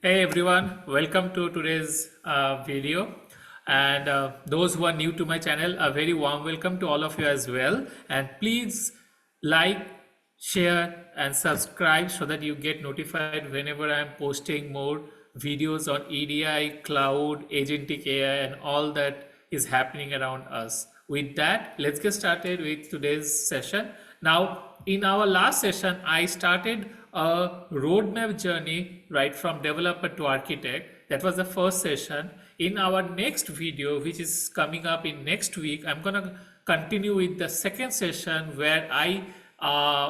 Hey everyone, welcome to today's video. And those who are new to my channel, a very warm welcome to all of you as well. And please like, share, and subscribe so that you get notified whenever I'm posting more videos on EDI, cloud, agentic AI, and all that is happening around us. With that, let's get started with today's session. Now, in our last session, I started a roadmap journey right from developer to architect. That was the first session. In our next video, which is coming up in next week, I'm gonna continue with the second session where I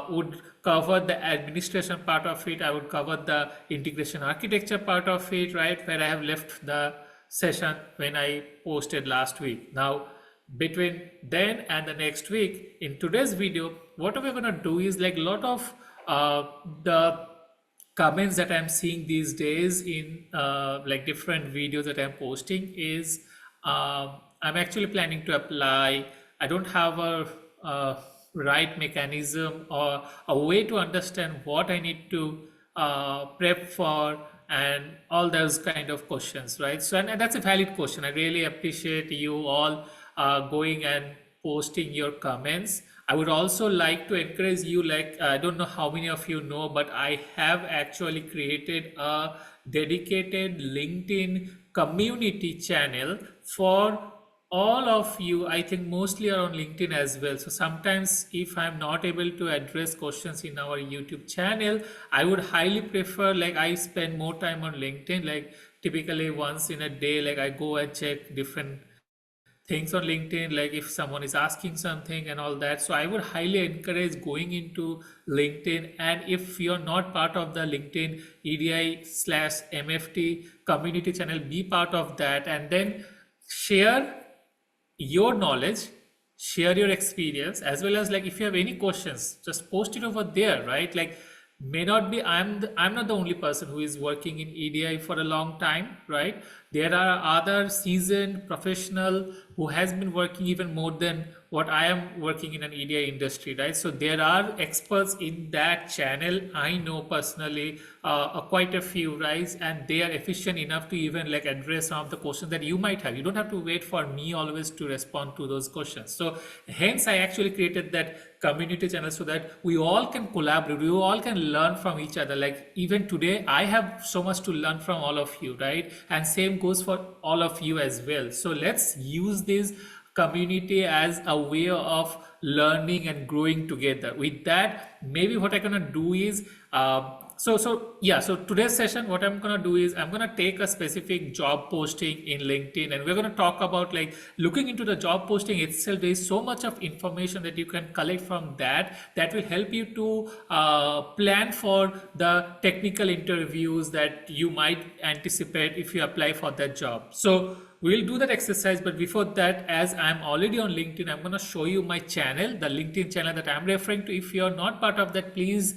would cover the administration part of it. I would cover the integration architecture part of it, right, where I have left the session when I posted last week. Now, between then and the next week, in today's video, what we're gonna do is like a lot of the comments that I'm seeing these days in like different videos that I'm posting is I'm actually planning to apply. I don't have a right mechanism or a way to understand what I need to prep for and all those kind of questions, right? So, and that's a valid question. I really appreciate you all going and posting your comments. I would also like to encourage you, like, I don't know how many of you know, but I have actually created a dedicated LinkedIn community channel for all of you. I think mostly are on LinkedIn as well. So sometimes if I'm not able to address questions in our YouTube channel, I would highly prefer, like, I spend more time on LinkedIn, like typically once in a day, like I go and check different things on LinkedIn, like if someone is asking something and all that. So I would highly encourage going into LinkedIn. And if you're not part of the LinkedIn EDI/MFT community channel, be part of that and then share your knowledge, share your experience, as well as like if you have any questions, just post it over there, right? Like may not be I'm not the only person who is working in EDI for a long time, right? There are other seasoned professional who has been working even more than what I am working in an EDI industry, right? So there are experts in that channel. I know personally quite a few, right? And they are efficient enough to even like address some of the questions that you might have. You don't have to wait for me always to respond to those questions. So hence I actually created that community channel so that we all can collaborate, we all can learn from each other. Like even today I have so much to learn from all of you, right? And same goes for all of you as well. So let's use this community as a way of learning and growing together. With that, maybe what I'm gonna do is so today's session, what I'm gonna do is I'm gonna take a specific job posting in LinkedIn, and we're gonna talk about like looking into the job posting itself. There is so much of information that you can collect from that that will help you to plan for the technical interviews that you might anticipate if you apply for that job. So we'll do that exercise, but before that, as I'm already on LinkedIn, I'm going to show you my channel, the LinkedIn channel that I'm referring to. If you're not part of that, please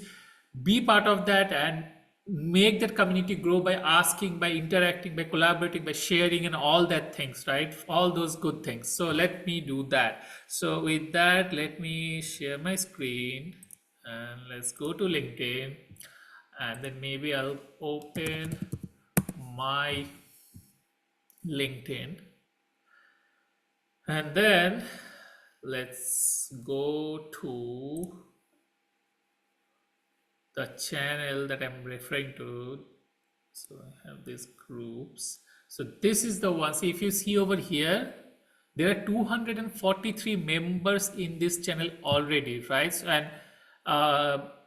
be part of that and make that community grow by asking, by interacting, by collaborating, by sharing, and all that things, right? All those good things. So let me do that. So with that, let me share my screen and let's go to LinkedIn, and then maybe I'll open my LinkedIn, and then let's go to the channel that I'm referring to. So I have these groups. So this is the one. So if you see over here, there are 243 members in this channel already, right? So, and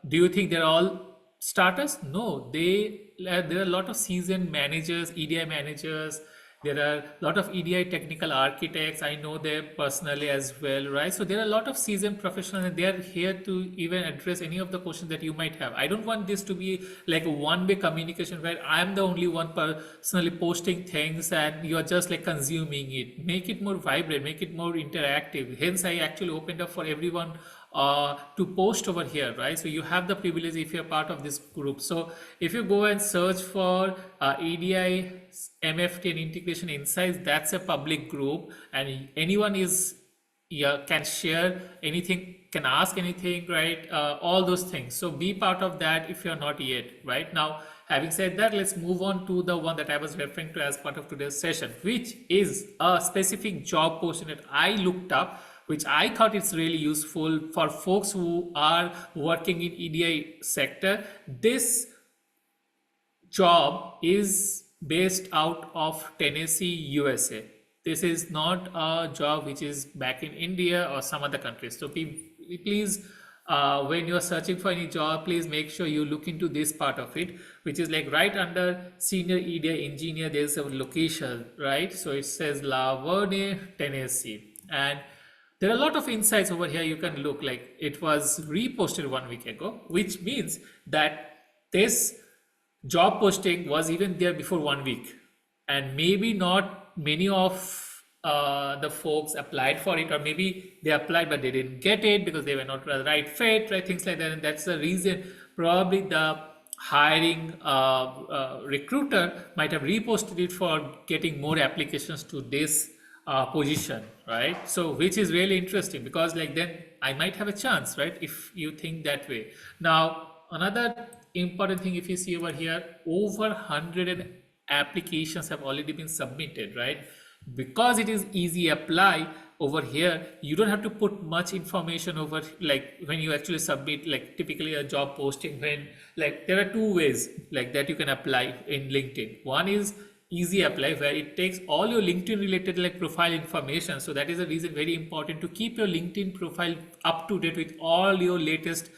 do you think they're all starters? No, there are a lot of seasoned managers, EDI managers. There are a lot of EDI technical architects. I know them personally as well, right? So there are a lot of seasoned professionals, and they are here to even address any of the questions that you might have. I don't want this to be like a one-way communication where I'm the only one personally posting things and you are just like consuming it. Make it more vibrant, make it more interactive. Hence, I actually opened up for everyone to post over here, right? So you have the privilege if you're part of this group. So if you go and search for EDI, MFT and integration insights, that's a public group, and anyone is yeah, can share anything, can ask anything, right? All those things. So be part of that if you're not yet, right? Now, having said that, let's move on to the one that I was referring to as part of today's session, which is a specific job posting that I looked up, which I thought it's really useful for folks who are working in EDI sector. This job is based out of Tennessee, USA. This is not a job which is back in India or some other countries. So please, when you're searching for any job, please make sure you look into this part of it, which is like right under senior EDI engineer. There's a location, right? So it says La Verne, Tennessee, and there are a lot of insights over here. You can look, like it was reposted 1 week ago, which means that this job posting was even there before 1 week, and maybe not many of the folks applied for it, or maybe they applied but they didn't get it because they were not the right fit, right? Things like that, and that's the reason probably the hiring recruiter might have reposted it for getting more applications to this position, right? So which is really interesting, because like then I might have a chance, right, if you think that way. Now another important thing, if you see over here, over 100 applications have already been submitted, right? Because it is easy apply over here, you don't have to put much information over, like when you actually submit, like typically a job posting, when like there are two ways like that you can apply in LinkedIn. One is easy apply, where it takes all your LinkedIn related like profile information. So that is the reason very important to keep your LinkedIn profile up to date with all your latest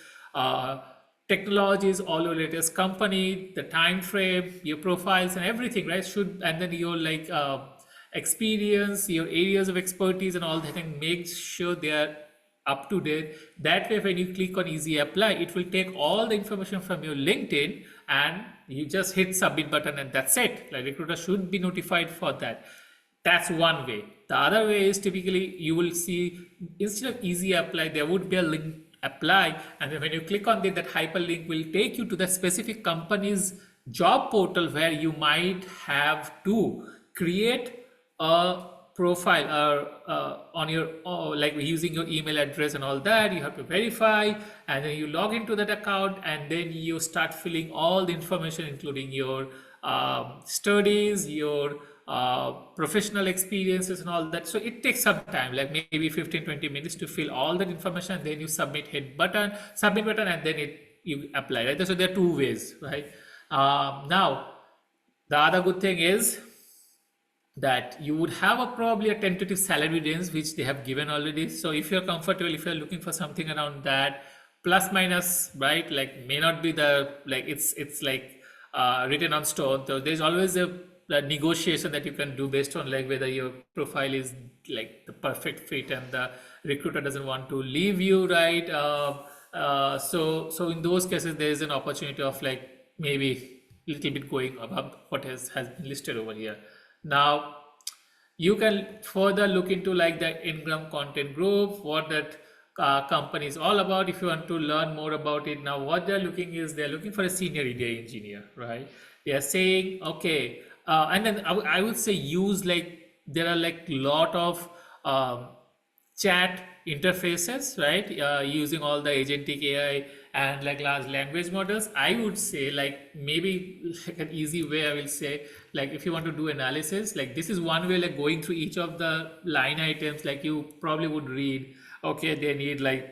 technologies, all your latest company, the time frame, your profiles and everything, right? Should, and then your like experience, your areas of expertise and all that, and make sure they are up to date. That way, when you click on easy apply, it will take all the information from your LinkedIn and you just hit submit button, and that's it. Like recruiter should be notified for that. That's one way. The other way is typically you will see, instead of easy apply, there would be a link apply, and then when you click on it, that hyperlink will take you to the specific company's job portal, where you might have to create a profile or on your like using your email address and all that. You have to verify, and then you log into that account, and then you start filling all the information, including your studies, your professional experiences and all that. So it takes some time, like maybe 15-20 minutes to fill all that information, and then you submit, hit button, submit button, and then you apply, right? So there are two ways, right? Now the other good thing is that you would have probably a tentative salary range which they have given already. So if you're comfortable, if you're looking for something around that, plus minus, right, like may not be the, like it's like written on stone. So there's always a negotiation that you can do based on like whether your profile is like the perfect fit and the recruiter doesn't want to leave you, right? So in those cases there is an opportunity of like maybe a little bit going above what has been listed over here. Now you can further look into like the Ingram content group, what that company is all about, if you want to learn more about it. Now what they're looking is, they're looking for a senior EDI engineer, right? They are saying, okay, and then I would say use, like there are like lot of chat interfaces, right? Using all the agentic AI and like large language models. I would say like maybe like an easy way, I will say, like if you want to do analysis, like this is one way, like going through each of the line items, like you probably would read, okay, they need like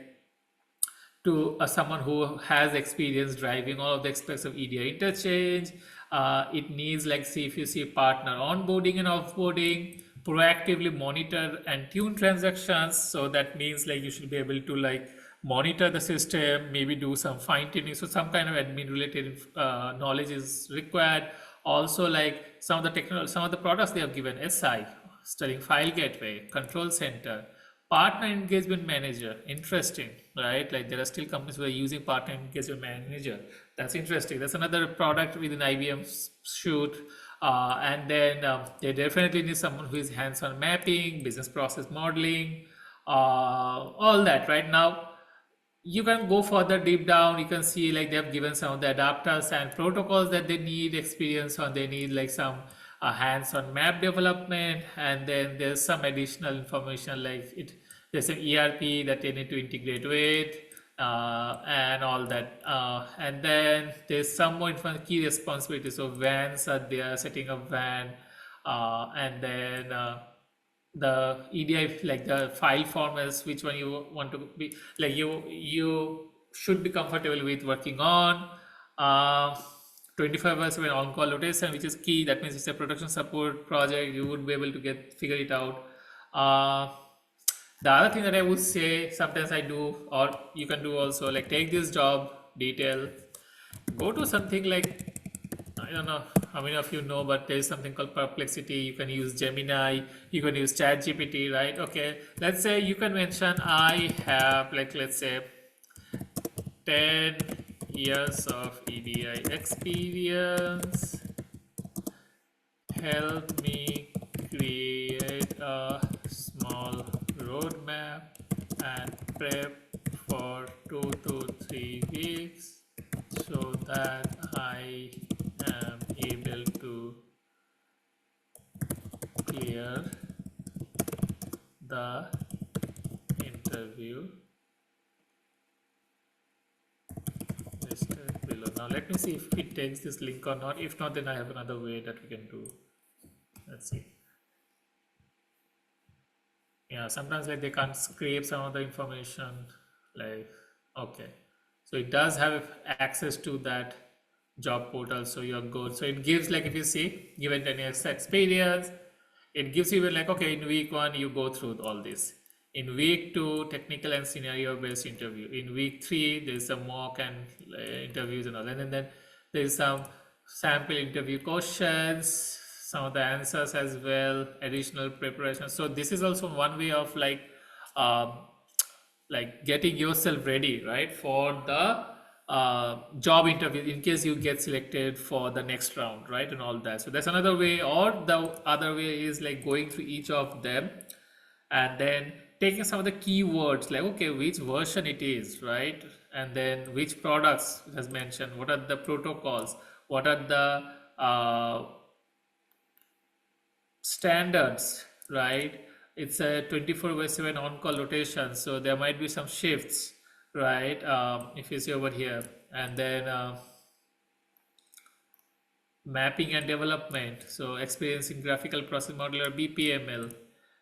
to someone who has experience driving all of the aspects of EDI interchange. It needs like, see if you see partner onboarding and offboarding, proactively monitor and tune transactions. So that means like you should be able to like monitor the system, maybe do some fine tuning. So some kind of admin related knowledge is required. Also like some of the some of the products they have given, SI, studying file gateway, control center, partner engagement manager. Interesting, right? Like there are still companies who are using partner engagement manager. That's interesting. That's another product within IBM's suite. And then they definitely need someone who is hands-on mapping, business process modeling, all that. Right now you can go further deep down. You can see like they have given some of the adapters and protocols that they need experience on. They need like some hands-on map development, and then there's some additional information like it there's an ERP that they need to integrate with, and all that. And then there's some more key responsibilities. So vans are there, setting up van, and then the EDI, like the file formats, which one you want to be, like you should be comfortable with working on. Uh, 25 hours of an on-call rotation, which is key. That means it's a production support project. You would be able to get figure it out. Uh, the other thing that I would say, sometimes I do, or you can do also, like take this job detail, go to something like, I don't know how many of you know, but there is something called Perplexity. You can use Gemini, you can use ChatGPT, right? Okay, let's say you can mention I have, like, let's say 10 years of EDI experience. Help me create a small roadmap and prep for 2 to 3 weeks so that I am able to clear the interview listed below. Now let me see if it takes this link or not. If not, then I have another way that we can do. Let's see. Yeah, sometimes like they can't scrape some of the information, like, okay, so it does have access to that job portal, so you're good. So it gives, like, if you see given 10 years experience, it gives you like, okay, in week 1 you go through all this, in week 2 technical and scenario based interview, in week 3 there's a mock and interviews and all, and then there's some sample interview questions, some of the answers as well, additional preparation. So this is also one way of um, like getting yourself ready, right, for the job interview in case you get selected for the next round, right, and all that. So that's another way. Or the other way is like going through each of them and then taking some of the keywords, like, okay, which version it is, right, and then which products it has mentioned, what are the protocols, what are the standards, right? It's a 24/7 on-call rotation, so there might be some shifts, right? If you see over here, and then mapping and development, so experience in graphical process modeler, BPML,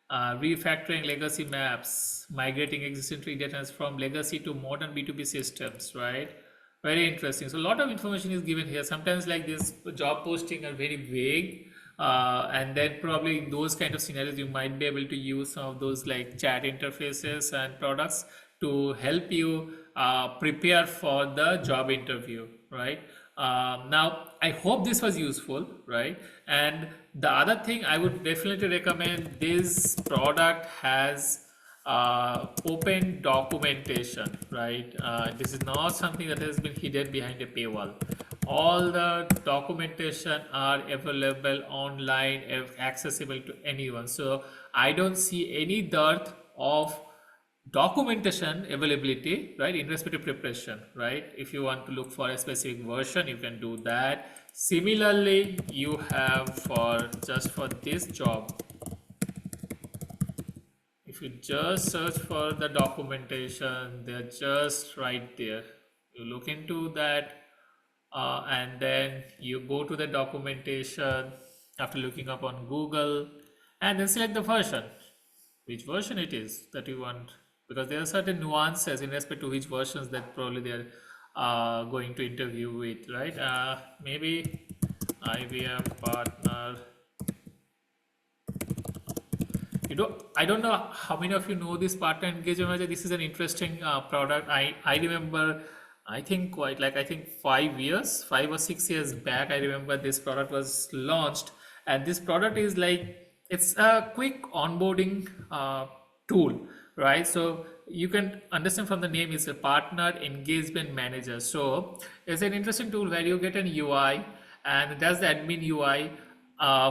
refactoring legacy maps, migrating existing tree data from legacy to modern B2B systems, right? Very interesting. So a lot of information is given here. Sometimes like this job posting are very vague, and then probably in those kind of scenarios you might be able to use some of those like chat interfaces and products to help you prepare for the job interview, right? Now I hope this was useful, right? And the other thing I would definitely recommend, this product has open documentation, right? This is not something that has been hidden behind a paywall. All the documentation are available online, accessible to anyone. So I don't see any dearth of documentation availability, right, in respect to preparation, right? If you want to look for a specific version, you can do that. Similarly, you have for just for this job, if you just search for the documentation, they're just right there. You look into that, and then you go to the documentation after looking up on Google, and then select the version, which version it is that you want, because there are certain nuances in respect to which versions that probably they're going to interview with, right? Maybe IBM partner. I don't know how many of you know this partner engagement manager. This is an interesting product. I remember, I think quite like, I think 5 years, 5 or 6 years back, I remember this product was launched, and this product is like, it's a quick onboarding tool, right? So you can understand from the name, it's a partner engagement manager. So it's an interesting tool where you get an UI, and that's the admin UI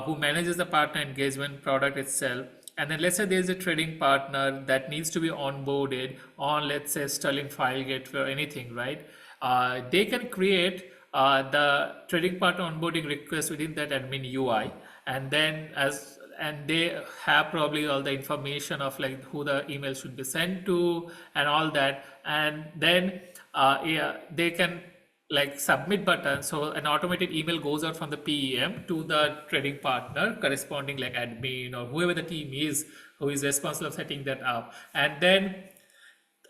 who manages the partner engagement product itself. And then let's say there's a trading partner that needs to be onboarded on, let's say, Sterling File Gateway or anything, right? They can create the trading partner onboarding request within that admin UI, and then and they have probably all the information of like who the email should be sent to and all that. And then yeah, they can like submit button, so an automated email goes out from the PEM to the trading partner corresponding, like admin or whoever the team is who is responsible for setting that up. And then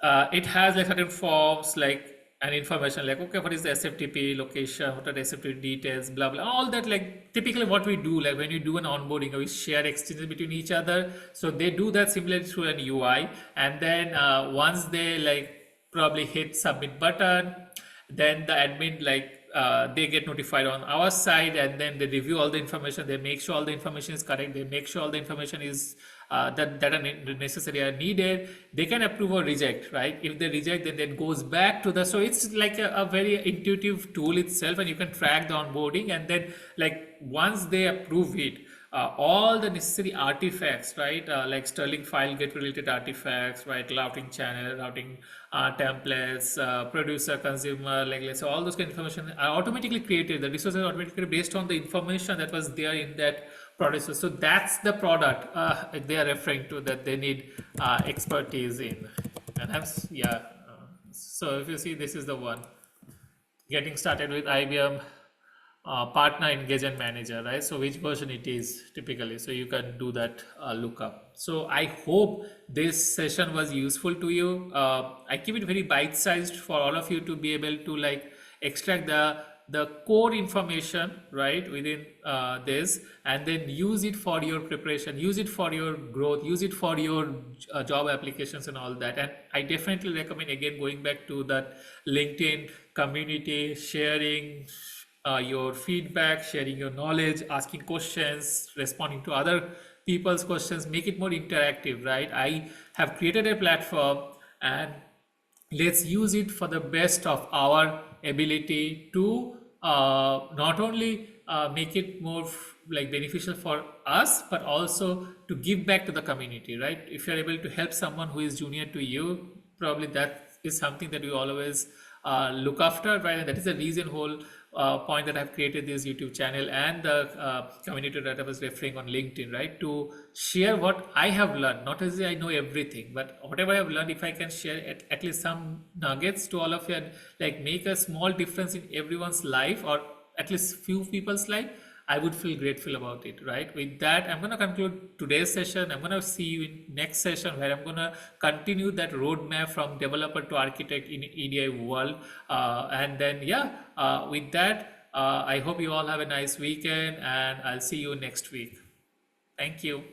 it has like certain forms like and information like, okay, what is the SFTP location, what are the SFTP details, blah blah, all that, like typically what we do like when you do an onboarding, we share exchanges between each other. So they do that similarly through an UI. And then once they like probably hit submit button, then the admin like they get notified on our side, and then they review all the information, they make sure all the information is correct, they make sure all the information is that are necessary are needed. They can approve or reject, right? If they reject, then it goes back to the, so it's like a very intuitive tool itself, and you can track the onboarding. And then like once they approve it, all the necessary artifacts, right? Like Sterling file get related artifacts, right? Routing channel, routing templates, producer, consumer, like let's say all those kind of information are automatically created. The resources are automatically based on the information that was there in that product. So that's the product they are referring to that they need expertise in. And yeah. So if you see, this is the one. Getting started with IBM partner engagement manager, right? So which version it is typically, so you can do that lookup. So I hope this session was useful to you. I keep it very bite-sized for all of you to be able to like extract the core information, right, within this, and then use it for your preparation, use it for your growth, use it for your job applications and all that. And I definitely recommend again going back to that LinkedIn community, sharing your feedback, sharing your knowledge, asking questions, responding to other people's questions, make it more interactive, right? I have created a platform, and let's use it for the best of our ability to not only make it more like beneficial for us, but also to give back to the community, right? If you're able to help someone who is junior to you, probably that is something that we always look after, right? And that is the reason whole point that I've created this YouTube channel and the community that I was referring on LinkedIn, right? To share what I have learned. Not as I know everything, but whatever I have learned, if I can share at least some nuggets to all of you and like make a small difference in everyone's life, or at least few people's life, I would feel grateful about it, right? With that, I'm going to conclude today's session. I'm going to see you in next session, where I'm going to continue that roadmap from developer to architect in EDI world. And then, yeah, with that, I hope you all have a nice weekend, and I'll see you next week. Thank you.